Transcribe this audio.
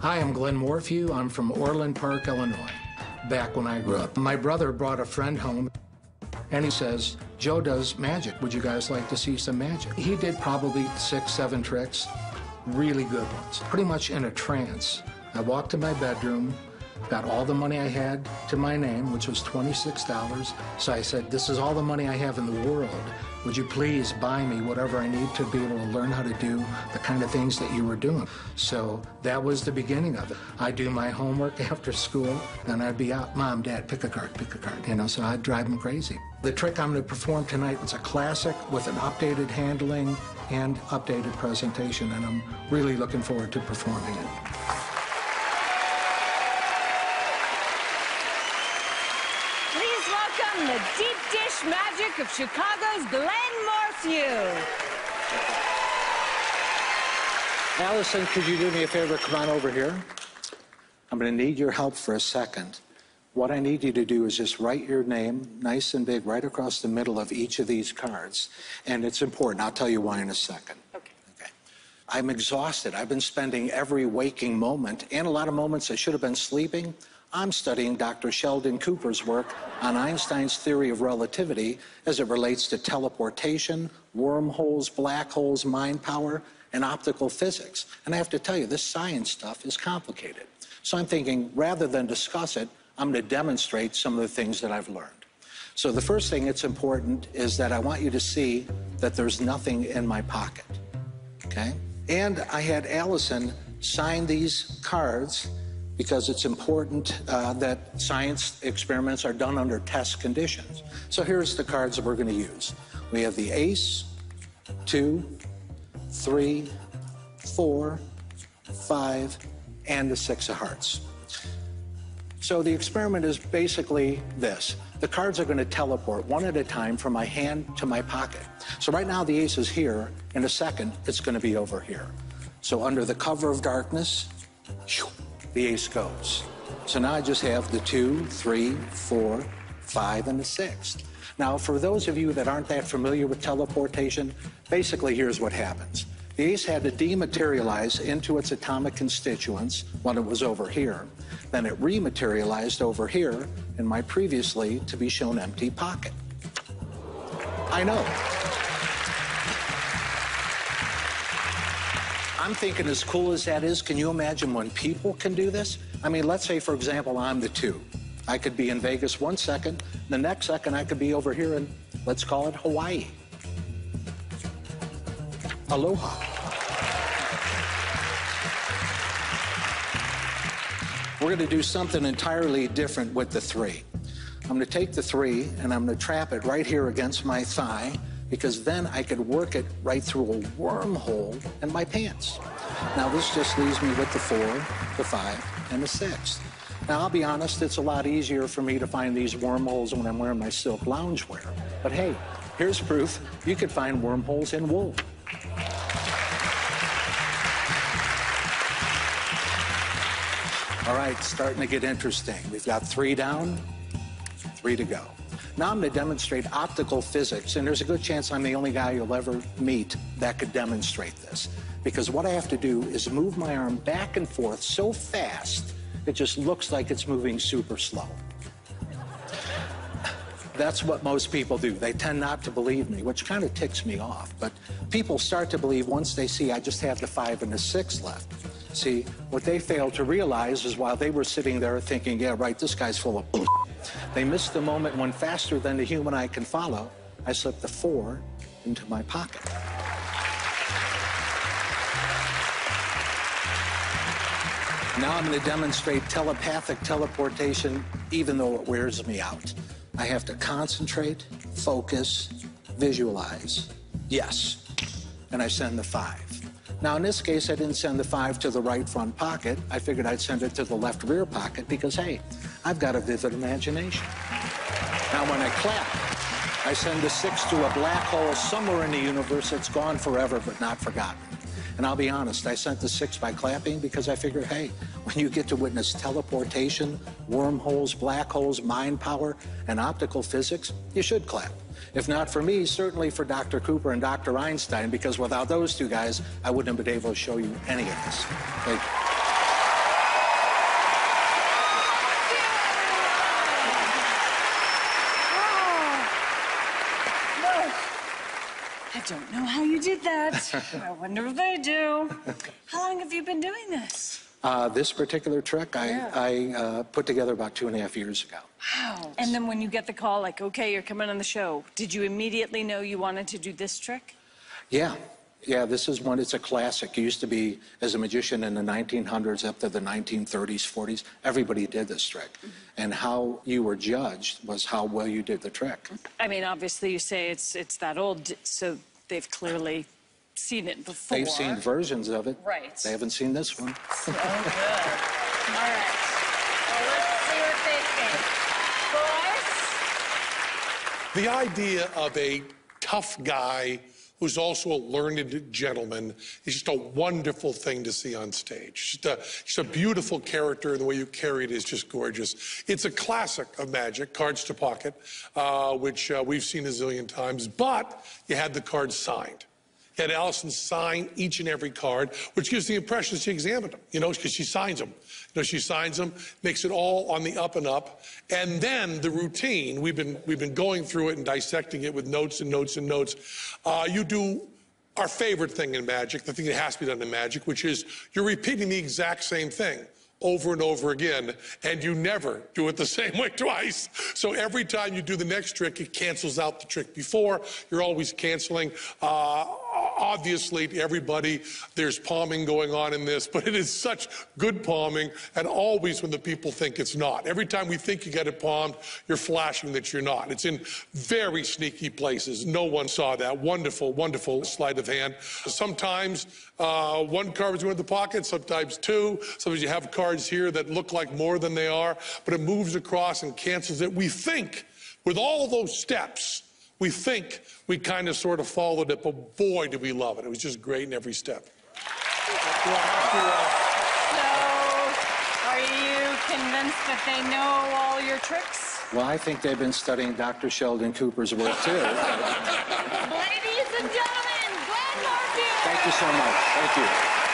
Hi, I'm Glenn Morphew. I'm from Orland Park, Illinois, back when I grew up. My brother brought a friend home, and he says, Joe does magic. Would you guys like to see some magic? He did probably 6, 7 tricks, really good ones, pretty much in a trance. I walked to my bedroom, got all the money I had to my name, which was $26. So I said, this is all the money I have in the world. Would you please buy me whatever I need to be able to learn how to do the kind of things that you were doing? So that was the beginning of it. I'd do my homework after school, and I'd be out, Mom, Dad, pick a card, you know, so I'd drive them crazy. The trick I'm going to perform tonight is a classic with an updated handling and updated presentation, and I'm really looking forward to performing it. The deep dish magic of Chicago's Glenn Morphew. Allison, could you do me a favor? Come on over here. I'm going to need your help for a second. What I need you to do is just write your name nice and big right across the middle of each of these cards. And it's important. I'll tell you why in a second. Okay. I'm exhausted. I've been spending every waking moment, and a lot of moments I should have been sleeping. I'm studying Dr. Sheldon Cooper's work on Einstein's theory of relativity as it relates to teleportation, wormholes, black holes, mind power, and optical physics. And I have to tell you, this science stuff is complicated. So I'm thinking, rather than discuss it, I'm going to demonstrate some of the things that I've learned. So the first thing that's important is that I want you to see that there's nothing in my pocket, okay? And I had Allison sign these cards because it's important that science experiments are done under test conditions. So here's the cards that we're going to use. We have the ace, 2, 3, 4, 5, and the 6 of hearts. So the experiment is basically this. The cards are going to teleport one at a time from my hand to my pocket. So right now the ace is here. In a second, it's going to be over here. So under the cover of darkness, the ace goes. So now I just have the 2, 3, 4, 5, and the 6. Now, for those of you that aren't that familiar with teleportation, basically here's what happens. The ace had to dematerialize into its atomic constituents when it was over here. Then it rematerialized over here in my previously to be shown empty pocket. I know. I'm thinking, as cool as that is, can you imagine when people can do this? I mean, let's say, for example, I'm the 2. I could be in Vegas one second, the next second I could be over here in, let's call it Hawaii. Aloha. We're going to do something entirely different with the 3. I'm going to take the 3 and I'm going to trap it right here against my thigh, because then I could work it right through a wormhole in my pants. Now, this just leaves me with the 4, the 5, and the 6. Now, I'll be honest, it's a lot easier for me to find these wormholes when I'm wearing my silk loungewear. But hey, here's proof. You could find wormholes in wool. All right, starting to get interesting. We've got 3 down, 3 to go. Now I'm going to demonstrate optical physics, and there's a good chance I'm the only guy you'll ever meet that could demonstrate this. Because what I have to do is move my arm back and forth so fast, it just looks like it's moving super slow. That's what most people do. They tend not to believe me, which kind of ticks me off. But people start to believe once they see I just have the 5 and the 6 left. See, what they fail to realize is while they were sitting there thinking, yeah, right, this guy's full of bullshit, they missed the moment when, faster than the human eye can follow, I slipped the 4 into my pocket. Now I'm going to demonstrate telepathic teleportation, even though it wears me out. I have to concentrate, focus, visualize. Yes. And I send the 5. Now, in this case, I didn't send the 5 to the right front pocket. I figured I'd send it to the left rear pocket because, hey, I've got a vivid imagination. Now, when I clap, I send the 6 to a black hole somewhere in the universe that's gone forever but not forgotten. And I'll be honest, I sent the 6 by clapping because I figured, hey, when you get to witness teleportation, wormholes, black holes, mind power, and optical physics, you should clap. If not for me, certainly for Dr. Cooper and Dr. Einstein, because without those 2 guys, I wouldn't have been able to show you any of this. Thank you. you did that. I wonder if they do. How long have you been doing this? This particular trick, I put together about 2.5 years ago. Wow. And then when you get the call, like, okay, you're coming on the show, did you immediately know you wanted to do this trick? Yeah. Yeah, this is one, it's a classic. It used to be, as a magician in the 1900s up to the 1930s, 40s, everybody did this trick. And how you were judged was how well you did the trick. I mean, obviously you say it's that old, so they've clearly seen it before. They've seen versions of it. Right. They haven't seen this one. So good. All right. Well, let's see what they think. Boys? The idea of a tough guy who's also a learned gentleman is just a wonderful thing to see on stage. Just a beautiful character, and the way you carry it is just gorgeous. It's a classic of magic, cards to pocket, which we've seen a zillion times, but you had the cards signed. You had Allison sign each and every card, which gives the impression she examined them, because she signs them. She signs them, makes it all on the up and up. And then the routine, we've been going through it and dissecting it with notes and notes and notes. You do our favorite thing in magic, the thing that has to be done in magic, which is you're repeating the exact same thing over and over again, and you never do it the same way twice. So every time you do the next trick, it cancels out the trick before. You're always canceling. Obviously, to everybody, there's palming going on in this, but it is such good palming, and always when the people think it's not. Every time we think you get it palmed, you're flashing that you're not. It's in very sneaky places. No one saw that. Wonderful, wonderful sleight of hand. Sometimes one card is going in the pocket, sometimes two. Sometimes you have cards here that look like more than they are, but it moves across and cancels it. We think, with all those steps, we think we kind of sort of followed it, but boy, did we love it. It was just great in every step. So, are you convinced that they know all your tricks? Well, I think they've been studying Dr. Sheldon Cooper's work, too. Ladies and gentlemen, Glenn Morphew! Thank you so much. Thank you.